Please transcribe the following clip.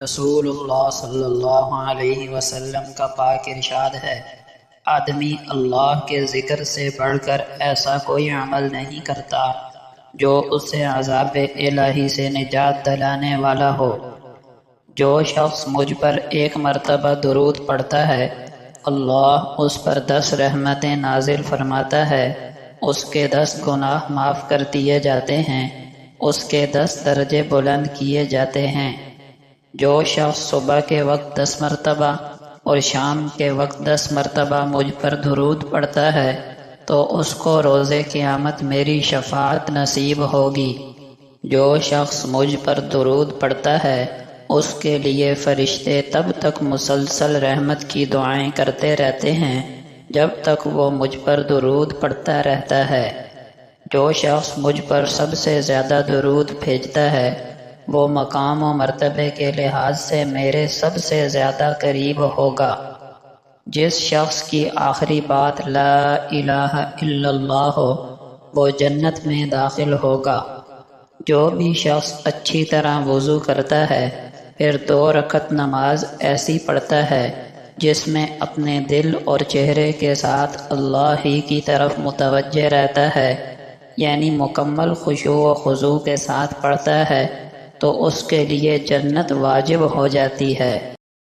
رسول اللہ صلی اللہ علیہ وسلم کا پاک ارشاد ہے، آدمی اللہ کے ذکر سے بڑھ کر ایسا کوئی عمل نہیں کرتا جو اسے عذاب الہی سے نجات دلانے والا ہو۔ جو شخص مجھ پر ایک مرتبہ درود پڑھتا ہے، اللہ اس پر 10 رحمتیں نازل فرماتا ہے، اس کے 10 گناہ معاف کر دیے جاتے ہیں، اس کے 10 درجے بلند کیے جاتے ہیں۔ جو شخص صبح کے وقت 10 مرتبہ اور شام کے وقت 10 مرتبہ مجھ پر درود پڑھتا ہے تو اس کو روز قیامت میری شفاعت نصیب ہوگی۔ جو شخص مجھ پر درود پڑھتا ہے اس کے لیے فرشتے تب تک مسلسل رحمت کی دعائیں کرتے رہتے ہیں جب تک وہ مجھ پر درود پڑھتا رہتا ہے۔ جو شخص مجھ پر سب سے زیادہ درود بھیجتا ہے وہ مقام و مرتبے کے لحاظ سے میرے سب سے زیادہ قریب ہوگا۔ جس شخص کی آخری بات لا الہ الا اللہ ہو وہ جنت میں داخل ہوگا۔ جو بھی شخص اچھی طرح وضو کرتا ہے پھر 2 رکعت نماز ایسی پڑھتا ہے جس میں اپنے دل اور چہرے کے ساتھ اللہ ہی کی طرف متوجہ رہتا ہے، یعنی مکمل خشوع و خضوع کے ساتھ پڑھتا ہے، تو اس کے لیے جنت واجب ہو جاتی ہے۔